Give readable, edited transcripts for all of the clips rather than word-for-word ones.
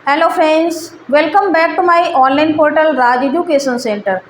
Hello friends, welcome back to my online portal Raj education centre.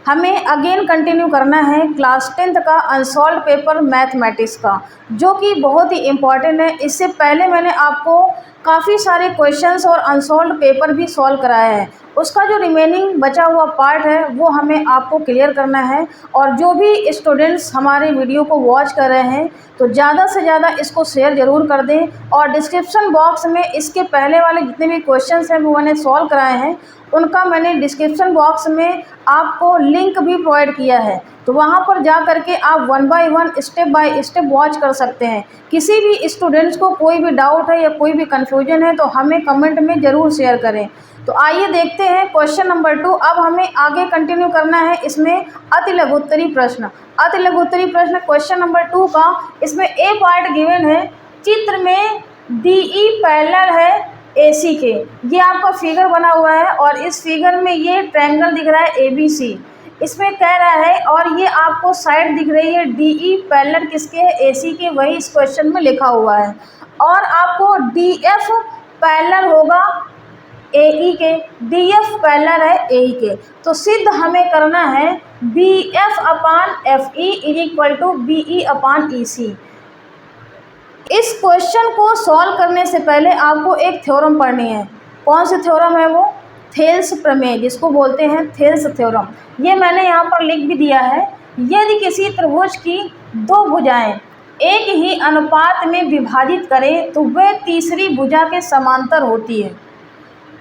हमें again continue करना है class 10th का unsolved paper mathematics का, जो कि बहुत ही इम्पॉर्टेंट है। इससे पहले मैंने आपको काफ़ी सारे क्वेश्चंस और अनसॉल्व पेपर भी सॉल्व कराया है। उसका जो रिमेनिंग बचा हुआ पार्ट है वो हमें आपको क्लियर करना है। और जो भी स्टूडेंट्स हमारे वीडियो को वॉच कर रहे हैं तो ज़्यादा से ज़्यादा इसको शेयर ज़रूर कर दें। और डिस्क्रिप्शन बॉक्स में इसके पहले वाले जितने भी क्वेश्चंस हैं वो मैंने सॉल्व कराए हैं, उनका मैंने डिस्क्रिप्शन बॉक्स में आपको लिंक भी प्रोवाइड किया है। तो वहाँ पर जा करके आप 1 by 1 step by step watch कर सकते हैं। किसी भी स्टूडेंट्स को कोई भी डाउट है या कोई भी कन्फ्यूजन है तो हमें कमेंट में ज़रूर शेयर करें। तो आइए देखते हैं क्वेश्चन नंबर 2। अब हमें आगे कंटिन्यू करना है इसमें अति लघुत्तरी प्रश्न। अति लघुत्तरी प्रश्न क्वेश्चन नंबर 2 का, इसमें ए पार्ट गिवन है। चित्र में DE पैरेलल है AC के। ये आपका फिगर बना हुआ है और इस फिगर में ये ट्रायंगल दिख रहा है ABC। इसमें कह रहा है और ये आपको साइड दिख रही है DE पैरेलल किसके है, AC के, वही इस क्वेश्चन में लिखा हुआ है। और आपको DF पैरेलल होगा AE के, DF पैरेलल है AE के। तो सिद्ध हमें करना है BF upon FE is equal to BE upon EC। इस क्वेश्चन को सॉल्व करने से पहले आपको एक थ्योरम पढ़नी है। कौन सी थ्योरम है वो? थेल्स प्रमेय, जिसको बोलते हैं थेल्स थ्योरम। ये मैंने यहाँ पर लिख भी दिया है। यदि किसी त्रिभुज की दो भुजाएं एक ही अनुपात में विभाजित करें तो वह तीसरी भुजा के समांतर होती है।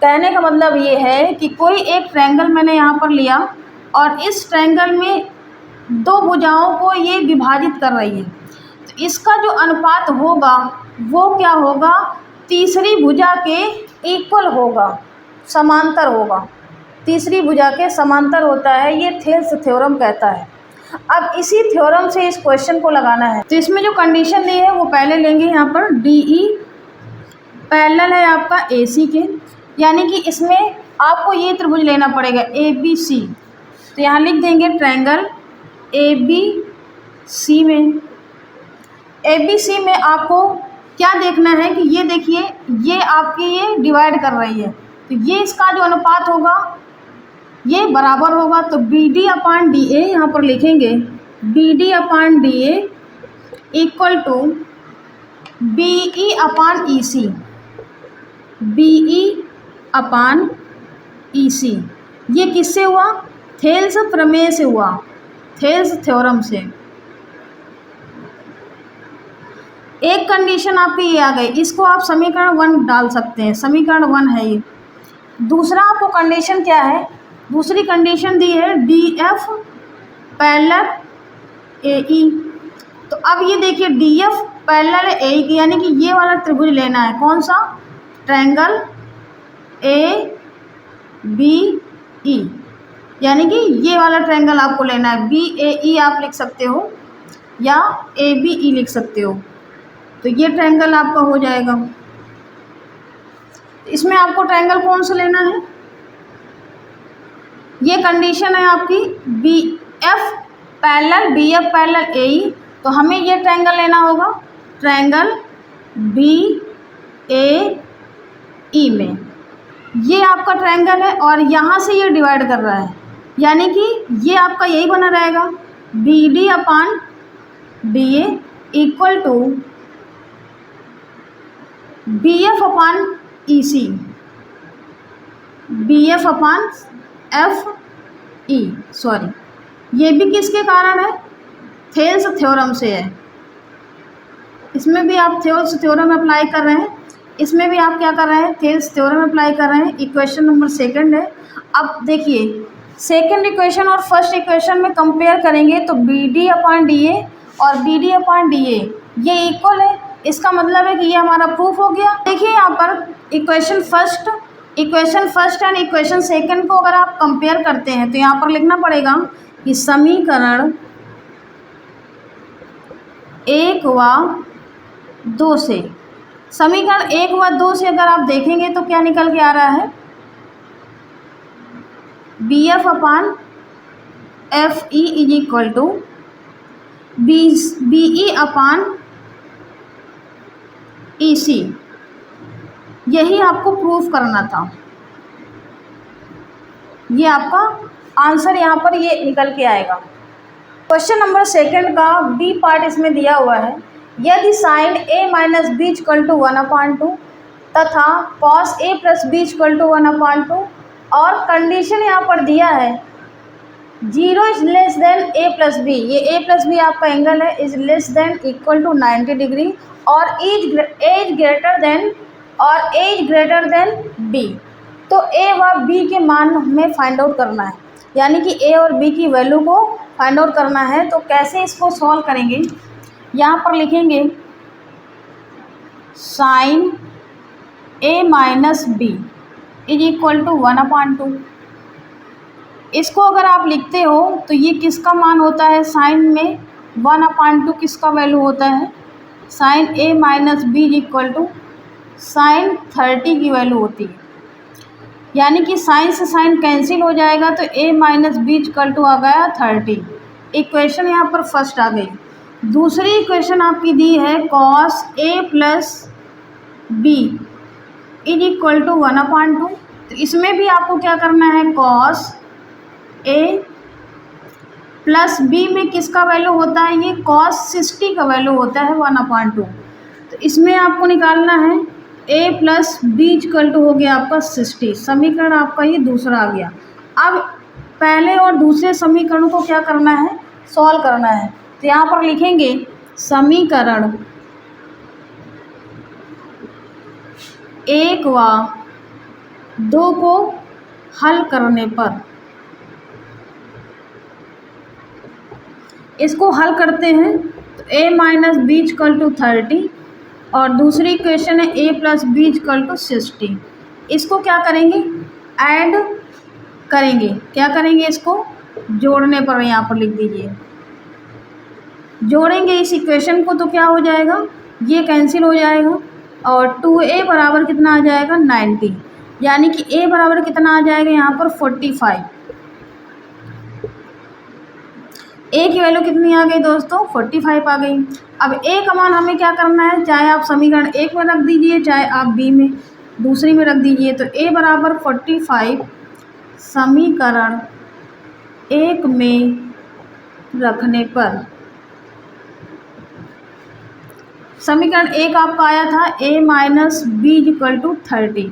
कहने का मतलब ये है कि कोई एक ट्रायंगल मैंने यहाँ पर लिया और इस ट्रायंगल में दो भुजाओं को ये विभाजित कर रही है, तो इसका जो अनुपात होगा वो क्या होगा? तीसरी भुजा के इक्वल होगा, समांतर होगा। तीसरी भुजा के समांतर होता है, ये थेल्स थ्योरम कहता है। अब इसी थ्योरम से इस क्वेश्चन को लगाना है। तो इसमें जो कंडीशन दी है वो पहले लेंगे। यहाँ पर DE पैरेलल है आपका AC के, यानी कि इसमें आपको ये त्रिभुज लेना पड़ेगा ABC। तो यहाँ लिख देंगे ट्रायंगल ABC में। ABC में आपको क्या देखना है कि ये देखिए, ये आपकी ये डिवाइड कर रही है, तो ये इसका जो अनुपात होगा ये बराबर होगा। तो BD अपान DA यहाँ पर लिखेंगे BD upon DA equal to BE upon EC। BE upon EC ये किससे हुआ? थेल्स प्रमेय से हुआ, थेल्स थ्योरम से। एक कंडीशन आपकी ये आ गई, इसको आप समीकरण 1 डाल सकते हैं, समीकरण 1 है ये। दूसरा आपको कंडीशन क्या है? दूसरी कंडीशन दी है DF पैरेलल AE। तो अब ये देखिए DF पैरेलल AE की, यानी कि ये वाला त्रिभुज लेना है। कौन सा? ट्रायंगल ABE, यानी कि ये वाला ट्रायंगल आपको लेना है। BAE आप लिख सकते हो या ABE लिख सकते हो। तो ये ट्रायंगल आपका हो जाएगा। इसमें आपको ट्रायंगल कौन सा लेना है? ये कंडीशन है आपकी BF पैरेलल AE। तो हमें ये ट्रायंगल लेना होगा, ट्रायंगल BAE में। ये आपका ट्रायंगल है और यहाँ से ये डिवाइड कर रहा है, यानी कि ये आपका यही बना रहेगा BD upon DA equal to BF upon EC, BF upon FE। Sorry, ये भी किसके कारण है? थेल्स थ्योरम से है। इसमें भी आप थेल्स थ्योरम अप्लाई कर रहे हैं, इसमें भी आप क्या कर रहे हैं? थेल्स थ्योरम अप्लाई कर रहे हैं। इक्वेशन नंबर 2 है। अब देखिए सेकंड इक्वेशन और फर्स्ट इक्वेशन में कंपेयर करेंगे तो BD अपान DA और BD अपान DA ये इक्वल है। इसका मतलब है कि ये हमारा प्रूफ हो गया। देखिए यहाँ पर equation first and equation second को अगर आप कंपेयर करते हैं तो यहाँ पर लिखना पड़ेगा कि समीकरण 1 व 2 से, समीकरण 1 व 2 से अगर आप देखेंगे तो क्या निकल के आ रहा है? BF upon FE is equal to BE upon EC। यही आपको प्रूफ करना था। ये आपका आंसर यहाँ पर ये निकल के आएगा। क्वेश्चन नंबर सेकंड का बी पार्ट इसमें दिया हुआ है। यदि sine A minus B equal to 1/2 तथा cos A plus B equal to 1/2 और कंडीशन यहाँ पर दिया है 0 is less than A plus B, ये ए प्लस बी आपका एंगल है, is less than equal to 90 degree और एज ग्रेटर देन बी, तो ए व बी के मान हमें फाइंड आउट करना है, यानी कि ए और बी की वैल्यू को फाइंड आउट करना है। तो कैसे इसको सॉल्व करेंगे, यहाँ पर लिखेंगे sine A minus B is equal to 1/2। इसको अगर आप लिखते हो तो ये किसका मान होता है, साइन में 1/2 किसका वैल्यू होता है, sine A minus B is equal to sine 30 की वैल्यू होती है, यानी कि साइन से साइन कैंसिल हो जाएगा तो ए माइनस बी इक्वल टू आ गया 30। इक्वेशन यहाँ पर फर्स्ट आ गई। दूसरी इक्वेशन आपकी दी है cos A plus B is equal to 1/2, तो इसमें भी आपको क्या करना है, कॉस ए प्लस बी में किसका वैल्यू होता है, ये कॉस 60 का वैल्यू होता है 1/2, तो इसमें आपको निकालना है ए प्लस बी इक्वल टू हो गया आपका 60। समीकरण आपका ये दूसरा आ गया। अब पहले और दूसरे समीकरण को क्या करना है, सॉल्व करना है। तो यहाँ पर लिखेंगे समीकरण 1 व 2 को हल करने पर, इसको हल करते हैं तो a minus B equal to 30 और दूसरी इक्वेशन है a plus B equal to 60। इसको क्या करेंगे, ऐड करेंगे, क्या करेंगे, इसको जोड़ने पर, यहाँ पर लिख दीजिए, जोड़ेंगे इस इक्वेशन को तो क्या हो जाएगा, ये कैंसिल हो जाएगा और 2a बराबर कितना आ जाएगा 90, यानी कि a बराबर कितना आ जाएगा यहाँ पर 45। ए की वैल्यू कितनी आ गई दोस्तों, 45 आ गई। अब ए का मान हमें क्या करना है, चाहे आप समीकरण 1 में रख दीजिए चाहे आप बी में दूसरी में रख दीजिए, तो ए बराबर 45 समीकरण 1 में रखने पर, समीकरण 1 आपका आया था a minus B equal to 30,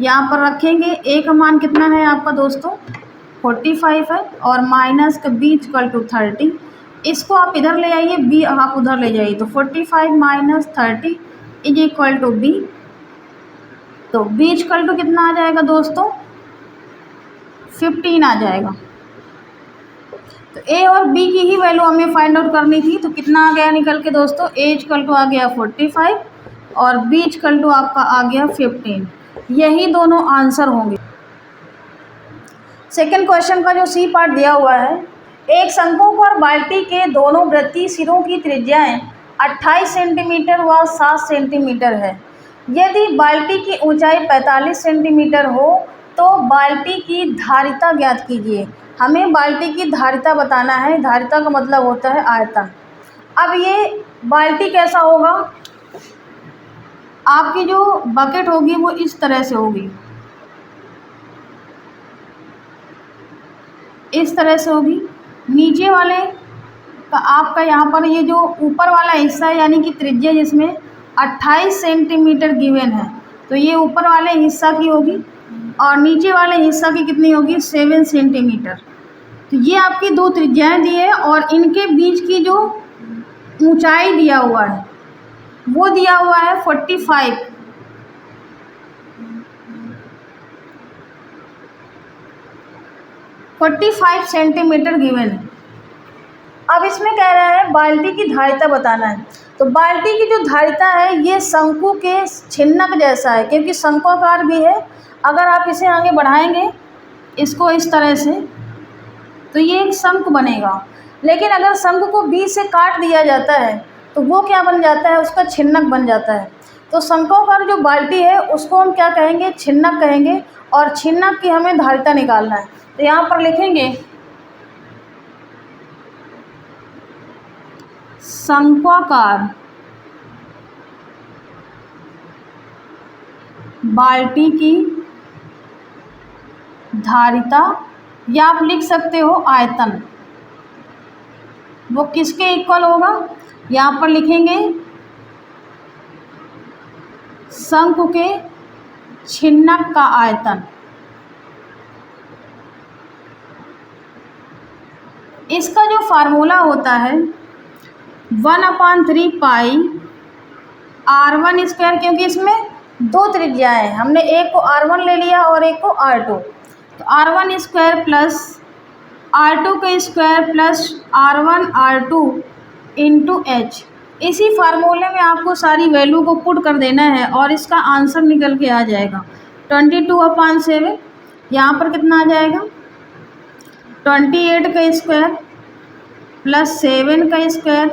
यहाँ पर रखेंगे a का मान कितना है आपका दोस्तों 45 है और माइनस का b इक्वल टू 30, इसको आप इधर ले आइए, b आप उधर ले जाइए, तो 45 minus 30 is equal to b, तो b इक्वल टू कितना आ जाएगा दोस्तों 15 आ जाएगा। तो a और b की ही वैल्यू हमें फाइंड आउट करनी थी, तो कितना आ गया निकल के दोस्तों, a इक्वल टू आ गया 45 और b इक्वल टू आपका आ गया 15, यही दोनों आंसर होंगे। सेकंड क्वेश्चन का जो सी पार्ट दिया हुआ है, एक शंकु पर बाल्टी के दोनों वृत्तीय सिरों की त्रिज्याएं 28 सेंटीमीटर व 7 सेंटीमीटर है। यदि बाल्टी की ऊंचाई 45 सेंटीमीटर हो तो बाल्टी की धारिता ज्ञात कीजिए। हमें बाल्टी की धारिता बताना है, धारिता का मतलब होता है आयतन। अब ये बाल्टी कैसा होगा, आपकी जो बकेट होगी वो इस तरह से होगी, इस तरह से होगी। नीचे वाले का आपका यहाँ पर ये जो ऊपर वाला हिस्सा है यानी कि त्रिज्या जिसमें 28 सेंटीमीटर गिवन है, तो ये ऊपर वाले हिस्सा की होगी और नीचे वाले हिस्सा की कितनी होगी 7 सेंटीमीटर। तो ये आपकी दो त्रिज्याएं दी है और इनके बीच की जो ऊंचाई दिया हुआ है वो दिया हुआ है 45 सेंटीमीटर गिवन है। अब इसमें कह रहा है बाल्टी की धारिता बताना है, तो बाल्टी की जो धारिता है ये शंकु के छिन्नक जैसा है, क्योंकि शंक्वाकार भी है। अगर आप इसे आगे बढ़ाएंगे इसको इस तरह से तो ये एक शंख बनेगा, लेकिन अगर शंख को बीच से काट दिया जाता है तो वो क्या बन जाता है, उसका छिन्नक बन जाता है। तो शंक्वाकार जो बाल्टी है उसको हम क्या कहेंगे, छिन्नक कहेंगे, और छिन्नक की हमें धारिता निकालना है। तो यहाँ पर लिखेंगे शंक्वाकार बाल्टी की धारिता, या आप लिख सकते हो आयतन, वो किसके इक्वल होगा? यहाँ पर लिखेंगे शंकु के छिन्नक का आयतन। इसका जो फार्मूला होता है 1/3 पाई r1 स्क्वायर, क्योंकि इसमें दो त्रिज्याएं हैं, हमने एक को r1 ले लिया और एक को r2, तो r1 स्क्वायर प्लस r2 का square plus r1 r2 into h। इसी फार्मूले में आपको सारी वैल्यू को पुट कर देना है और इसका आंसर निकल के आ जाएगा 22/7। यहाँ पर कितना आ जाएगा? 28 का स्क्वायर प्लस 7 का स्क्वायर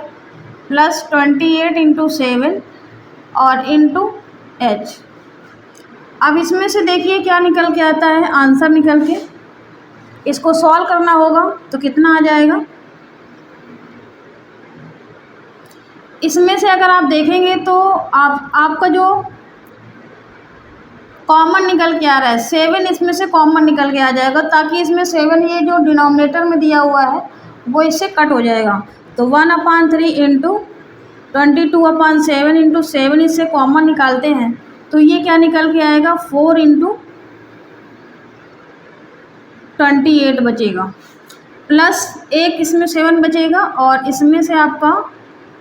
प्लस 28 इंटू 7 और इंटू h। अब इसमें से देखिए क्या निकल के आता है आंसर निकल के। इसको सॉल्व करना होगा तो कितना आ जाएगा? इसमें से अगर आप देखेंगे तो आपका जो कॉमन निकल के आ रहा है 7, इसमें से कॉमन निकल के आ जाएगा, ताकि इसमें 7 ये जो डिनोमिनेटर में दिया हुआ है वो इससे कट हो जाएगा। तो 1/3 इंटू 22/7 इंटू 7 इससे कॉमन निकालते हैं तो ये क्या निकल के आएगा? 4 इंटू 28 बचेगा, प्लस एक इसमें 7 बचेगा और इसमें से आपका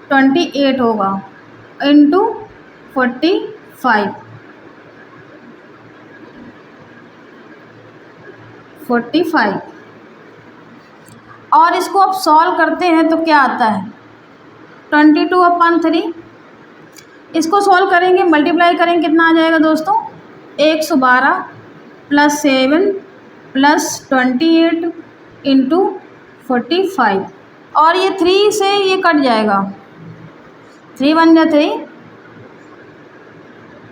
28 होगा इंटू 45 और इसको अब सॉल्व करते हैं तो क्या आता है 22/3। इसको सॉल्व करेंगे, मल्टीप्लाई करेंगे, कितना आ जाएगा दोस्तों? 112 प्लस 7 प्लस 28 इंटू 45 और ये 3 से ये कट जाएगा, 3 1 जा 3,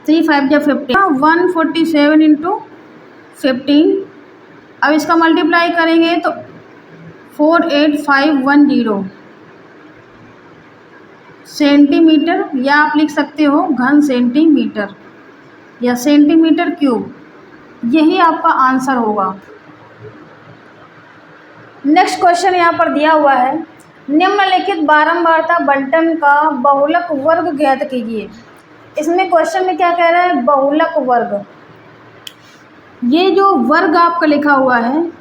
3 5 जा 15, 147 इंटू 15। अब इसका मल्टीप्लाई करेंगे तो 48510 सेंटीमीटर, या आप लिख सकते हो घन सेंटीमीटर या सेंटीमीटर क्यूब, यही आपका आंसर होगा। नेक्स्ट क्वेश्चन यहाँ पर दिया हुआ है, निम्नलिखित बारंबारता बंटन का बहुलक वर्ग ज्ञात कीजिए। इसमें क्वेश्चन में क्या कह रहा है? बहुलक वर्ग। ये जो वर्ग आपका लिखा हुआ है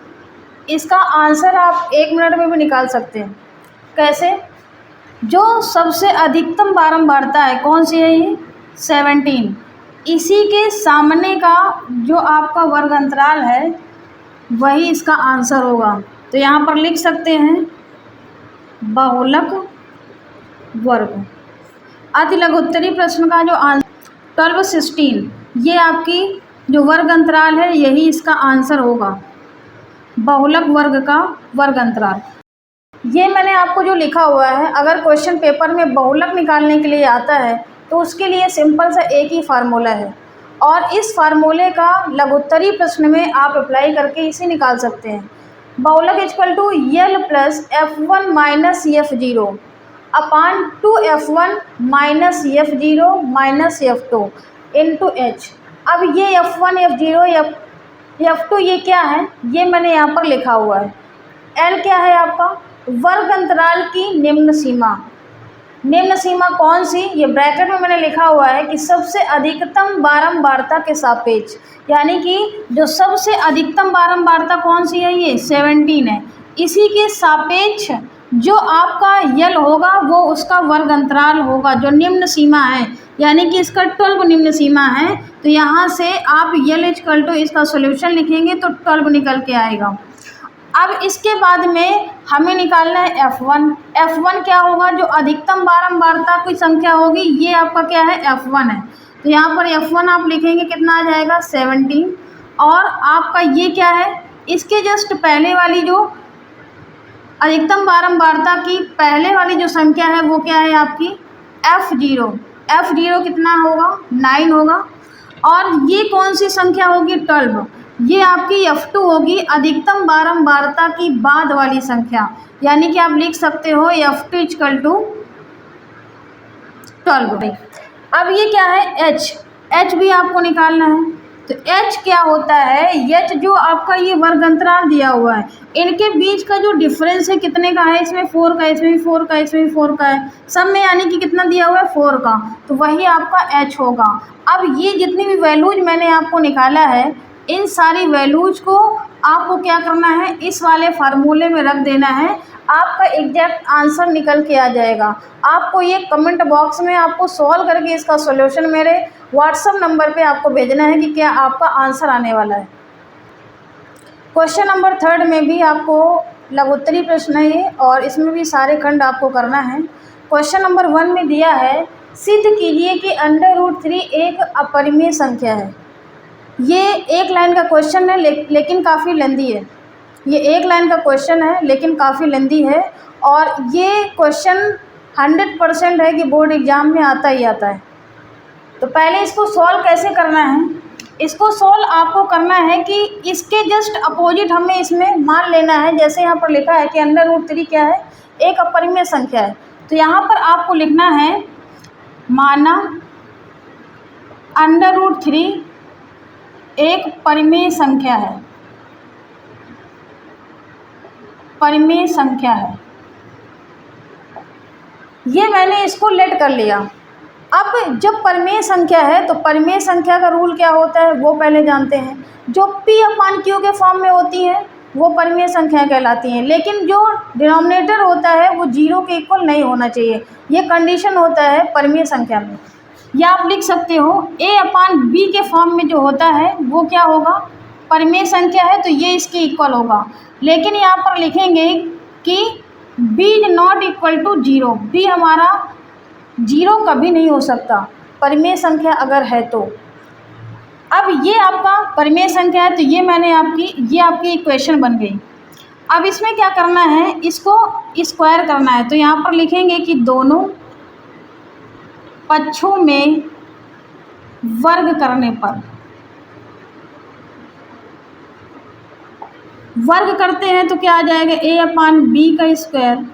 इसका आंसर आप 1 मिनट में भी निकाल सकते हैं। कैसे? जो सबसे अधिकतम बारंबारता है कौन सी है? ये 17। इसी के सामने का जो आपका वर्ग अंतराल है वही इसका आंसर होगा। तो यहाँ पर लिख सकते हैं बहुलक वर्ग। अति लघुत्तरी प्रश्न का जो आंसर 12 16, ये आपकी जो वर्ग अंतराल है यही इसका आंसर होगा, बहुलक वर्ग का वर्ग अंतराल। ये मैंने आपको जो लिखा हुआ है, अगर क्वेश्चन पेपर में बहुलक निकालने के लिए आता है तो उसके लिए सिंपल सा एक ही फार्मूला है और इस फार्मूले का लघुत्तरी प्रश्न में आप अप्लाई करके इसे निकाल सकते हैं। बहुलक equal to L plus F1 minus F0 upon 2F1 minus F0 minus F2 into H। अब ये F1 F0 F2 ये क्या है? ये मैंने यहाँ पर लिखा हुआ है। L क्या है आपका? वर्ग अंतराल की निम्न सीमा। निम्न सीमा कौन सी? ये ब्रैकेट में मैंने लिखा हुआ है कि सबसे अधिकतम बारंबारता के सापेक्ष, यानी कि जो सबसे अधिकतम बारंबारता कौन सी है? ये 17 है। इसी के सापेक्ष जो आपका यल होगा वो उसका वर्ग अंतराल होगा जो निम्न सीमा है, यानी कि इसका 12 निम्न सीमा है। तो यहाँ से आप यल इक्वल टू इसका सॉल्यूशन लिखेंगे तो 12 निकल के आएगा। अब इसके बाद में हमें निकालना है F1। F1 क्या होगा? जो अधिकतम बारंबारता की संख्या होगी ये आपका क्या है? F1 है। तो यहाँ पर F1 आप लिखेंगे, कितना आ जाएगा? 17। और आपका ये क्या है? इसके जस्ट पहले वाली जो अधिकतम बारंबारता की पहले वाली जो संख्या है वो क्या है आपकी? F0। F0 कितना होगा? 9 होगा। और ये कौन सी संख्या होगी? 12। ये आपकी F2 होगी, अधिकतम बारंबारता की बाद वाली संख्या, यानी कि आप लिख सकते हो F2 इक्वल टू 12। अब ये क्या है? H। एच भी आपको निकालना है। तो एच क्या होता है, एच जो आपका ये वर्ग अंतराल दिया हुआ है, इनके बीच का जो डिफरेंस है कितने का है, इसमें 4 का, इसमें भी 4 का, इसमें भी 4 का है, सब में यानी कि कितना दिया हुआ है 4 का, तो वही आपका एच होगा। अब ये जितनी भी वैल्यूज मैंने आपको निकाला है, इन सारी वैल्यूज को आपको क्या करना है, इस वाले फार्मूले में रख देना है, आपका एग्जैक्ट आंसर निकल के आ जाएगा। आपको ये कमेंट बॉक्स में आपको सॉल्व करके इसका सॉल्यूशन मेरे व्हाट्सएप नंबर पे आपको भेजना है कि क्या आपका आंसर आने वाला है। क्वेश्चन नंबर 3 में भी आपको लघुत्तरी प्रश्न है ये, और इसमें भी सारे खंड आपको करना है। क्वेश्चन नंबर 1 में दिया है, सिद्ध कीजिए कि √3 एक अपरिमेय संख्या है। ये एक लाइन का क्वेश्चन है, लेकिन काफ़ी लेंदी है। ये एक लाइन का क्वेश्चन है लेकिन काफ़ी लेंदी है, और ये क्वेश्चन 100% है कि बोर्ड एग्ज़ाम में आता ही आता है। तो पहले इसको सॉल्व कैसे करना है, इसको सॉल्व आपको करना है कि इसके जस्ट अपोजिट हमें इसमें मान लेना है। जैसे यहाँ पर लिखा है कि √3 क्या है, एक अपरिमेय संख्या है, तो यहाँ पर आपको लिखना है माना √3 एक परिमेय संख्या है, परिमेय संख्या है। ये मैंने इसको लेट कर लिया। अब जब परिमेय संख्या है तो परिमेय संख्या का रूल क्या होता है वो पहले जानते हैं। जो P/Q के फॉर्म में होती है वो परिमेय संख्या कहलाती हैं, लेकिन जो डिनोमिनेटर होता है वो 0 के इक्वल नहीं होना चाहिए, ये कंडीशन होता है परिमेय संख्या में। या आप लिख सकते हो A/B के फॉर्म में जो होता है वो क्या होगा, परिमेय संख्या है, तो ये इसके इक्वल होगा। लेकिन यहाँ पर लिखेंगे कि B is not equal to 0, B हमारा 0 कभी नहीं हो सकता परिमेय संख्या अगर है तो। अब ये आपका परिमेय संख्या है, तो ये मैंने ये आपकी इक्वेशन बन गई। अब इसमें क्या करना है, इसको स्क्वायर करना है, तो यहाँ पर लिखेंगे कि दोनों पक्षों में वर्ग करने पर, वर्ग करते हैं तो क्या आ जाएगा, A/B का स्क्वायर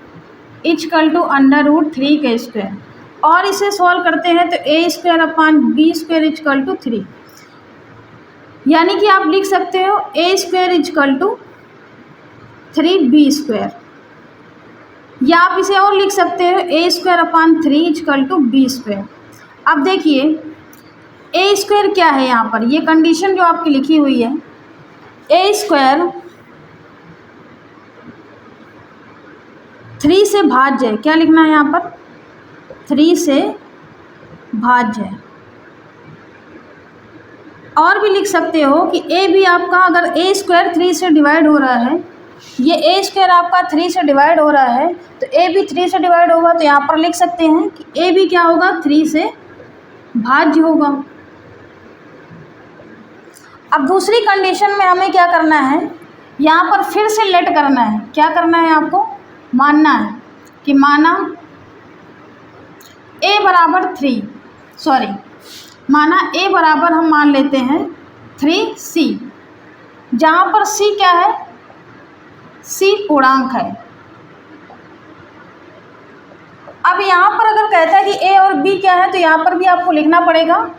इक्वल टू √3 का स्क्वायर, और इसे सॉल्व करते हैं तो A²/B² इक्वल टू 3, यानी कि आप लिख सकते हो A² इक्वल टू 3B², या आप इसे और लिख सकते हो A²/3 इक्वल टू B²। अब देखिए A² क्या है, यहाँ पर ये कंडीशन जो आपकी लिखी हुई है, A² 3 से भाज्य है, क्या लिखना है यहाँ पर, 3 से भाज्य है। और भी लिख सकते हो कि A भी आपका, अगर A² 3 से डिवाइड हो रहा है, ये A² आपका 3 से डिवाइड हो रहा है, तो A भी 3 से डिवाइड होगा, तो यहाँ पर लिख सकते हैं कि A भी क्या होगा, 3 से भाज्य होगा। अब दूसरी कंडीशन में हमें क्या करना है, यहाँ पर फिर से लेट करना है। क्या करना है, आपको मानना है कि माना A बराबर 3, सॉरी माना A बराबर हम मान लेते हैं 3C, जहाँ पर C क्या है, C पूर्णांक है। अब यहाँ पर अगर कहता है कि A और B क्या है, तो यहाँ पर भी आपको लिखना पड़ेगा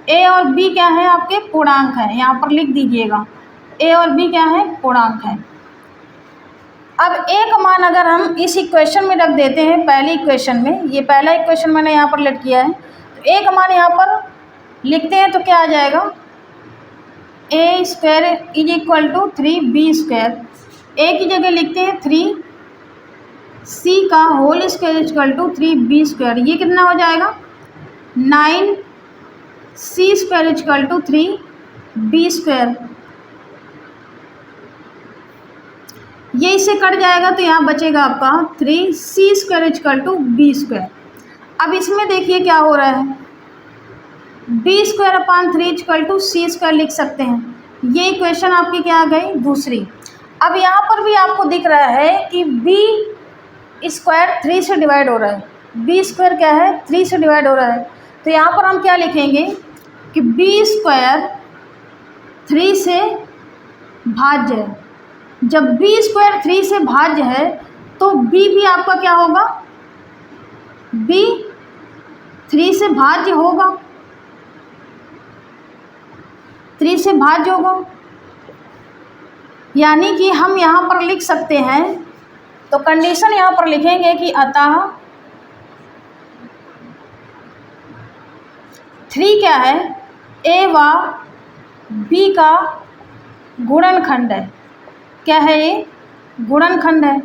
A और B क्या है, आपके पूर्णांक है, यहाँ पर लिख दीजिएगा A और B क्या है, पूर्णांक है। अब A का मान अगर हम इस इक्वेशन में रख देते हैं, पहली इक्वेशन में, ये पहला इक्वेशन मैंने यहाँ पर लेट किया है, तो A का मान यहाँ पर लिखते हैं तो क्या आ जाएगा, A² is equal to 3B²। A की जगह लिखते हैं 3C का whole square equal to 3B², ये कितना हो जाएगा, 9C² इक्वल टू 3B²। ये इससे कट जाएगा तो यहाँ बचेगा आपका 3C² इक्वल टू B²। अब इसमें देखिए क्या हो रहा है, B²/3 इक्वल टू C² लिख सकते हैं। ये इक्वेशन आपकी क्या आ गई, दूसरी। अब यहाँ पर भी आपको दिख रहा है कि B² 3 से डिवाइड हो रहा है, B² क्या है, 3 से डिवाइड हो रहा है, तो यहाँ पर हम क्या लिखेंगे कि B² 3 से भाज्य है। जब B² 3 से भाज्य है तो B भी आपका क्या होगा, B 3 से भाज्य होगा। 3 से भाज्य होगा, यानी कि हम यहाँ पर लिख सकते हैं, तो कंडीशन यहाँ पर लिखेंगे कि अतः 3 क्या है, ए व बी का गुणनखंड है। क्या है ये? गुणनखंड है।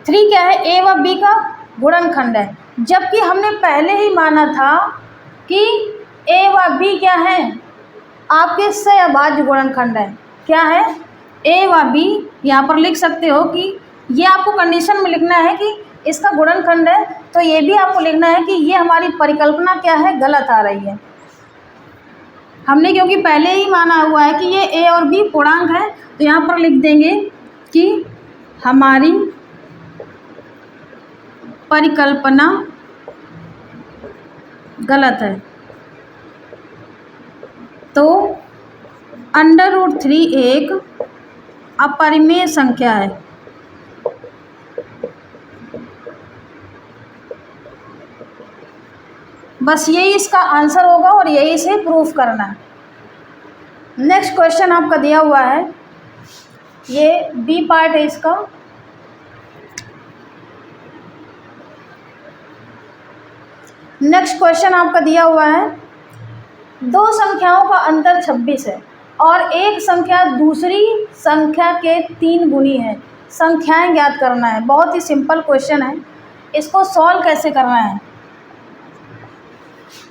3 क्या है, ए व बी का गुणनखंड है, जबकि हमने पहले ही माना था कि ए व बी क्या है, आपके सहअभाज्य गुणनखंड है। क्या है? ए व बी। यहाँ पर लिख सकते हो कि ये आपको कंडीशन में लिखना है कि इसका गुणनखंड है, तो ये भी आपको लिखना है कि ये हमारी परिकल्पना क्या है, गलत आ रही है। हमने क्योंकि पहले ही माना हुआ है कि ये ए और बी पूर्णांक है, तो यहाँ पर लिख देंगे कि हमारी परिकल्पना गलत है। तो √3 एक अपरिमेय संख्या है। बस यही इसका आंसर होगा और यही से प्रूफ करना है। नेक्स्ट क्वेश्चन आपका दिया हुआ है, ये बी पार्ट है इसका। नेक्स्ट क्वेश्चन आपका दिया हुआ है, 2 संख्याओं का अंतर 26 है और एक संख्या दूसरी संख्या के 3 गुनी है। संख्याएं ज्ञात करना है। बहुत ही सिंपल क्वेश्चन है, इसको सॉल्व कैसे करना है,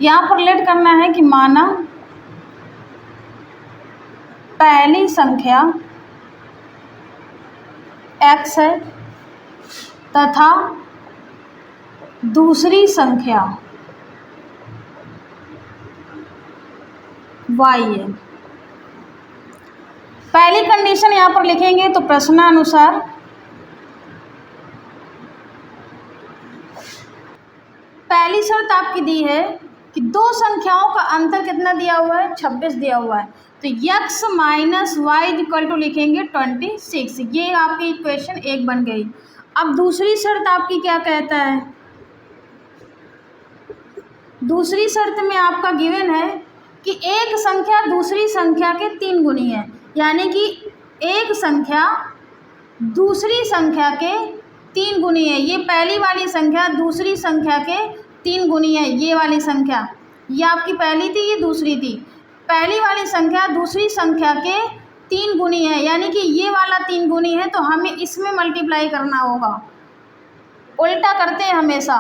यहाँ पर लेट करना है कि माना पहली संख्या x है तथा दूसरी संख्या y है। पहली कंडीशन यहाँ पर लिखेंगे तो प्रश्नानुसार पहली शर्त आपकी दी है कि 2 संख्याओं का अंतर कितना दिया हुआ है, 26 दिया हुआ है, तो x minus y equal to लिखेंगे 26। ये आपकी इक्वेशन 1 बन गई। अब दूसरी शर्त आपकी क्या कहता है, दूसरी शर्त में आपका गिवन है कि एक संख्या दूसरी संख्या के 3 गुनी है, यानी कि एक संख्या दूसरी संख्या के 3 गुनी है। ये पहली वाली संख्या दूसरी संख्या के 3 गुनी है। ये वाली संख्या, ये आपकी पहली थी, ये दूसरी थी। पहली वाली संख्या दूसरी संख्या के 3 गुनी है, यानी कि ये वाला 3 गुनी है, तो हमें इसमें मल्टीप्लाई करना होगा। उल्टा करते हैं हमेशा,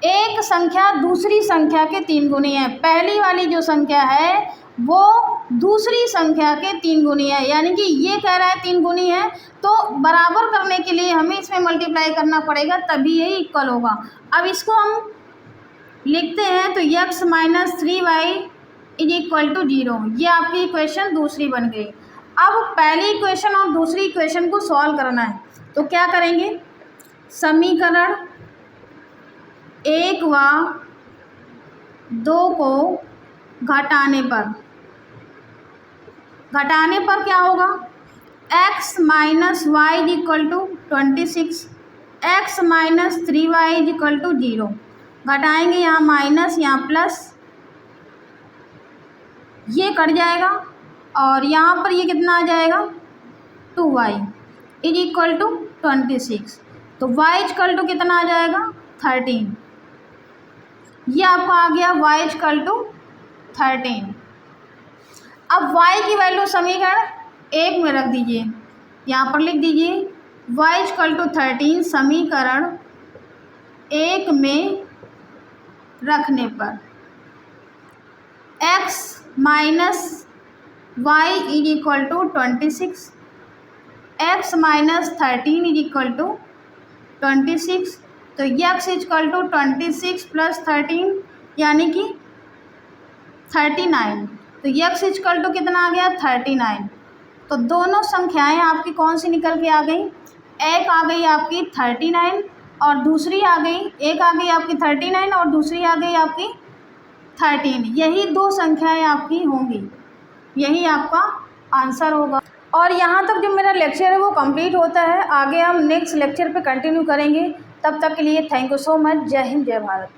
एक संख्या दूसरी संख्या के 3 गुनी है। पहली वाली जो संख्या है वो दूसरी संख्या के 3 गुनी है, यानी कि ये कह रहा है 3 गुनी है, तो बराबर करने के लिए हमें इसमें मल्टीप्लाई करना पड़ेगा, तभी ये इक्वल होगा। अब इसको हम लिखते हैं तो x minus 3y is equal to 0। ये आपकी इक्वेशन दूसरी बन गई। अब पहली इक्वेशन और दूसरी इक्वेशन को सॉल्व करना है, तो क्या करेंगे, समीकरण 1 व 2 को घटाने पर क्या होगा, x minus y is equal to 26, x minus 3y is equal to 0। घटाएंगे, यहाँ माइनस यहाँ प्लस, ये कट जाएगा और यहाँ पर ये कितना आ जाएगा, 2y इज इक्वल टू 26। तो y इक्वल टू कितना आ जाएगा, 13। ये आपका आ गया y इक्वल टू 13। अब y की वैल्यू समीकरण 1 में रख दीजिए, यहाँ पर लिख दीजिए y इक्वल टू 13 समीकरण 1 में रखने पर x minus y is equal to 26, x minus 13 is equal to 26, तो x इक्वल टू 26 प्लस 13 यानी कि 39। तो x इक्वल टू कितना आ गया, 39। तो दोनों संख्याएं आपकी कौन सी निकल के आ गई, एक आ गई आपकी 39 और दूसरी आ गई, एक आ गई आपकी 39 और दूसरी आ गई आपकी 13। यही 2 संख्याएं आपकी होंगी, यही आपका आंसर होगा। और यहाँ तक जो मेरा लेक्चर है वो कंप्लीट होता है। आगे हम नेक्स्ट लेक्चर पे कंटिन्यू करेंगे। तब तक के लिए थैंक यू सो मच। जय हिंद, जय भारत।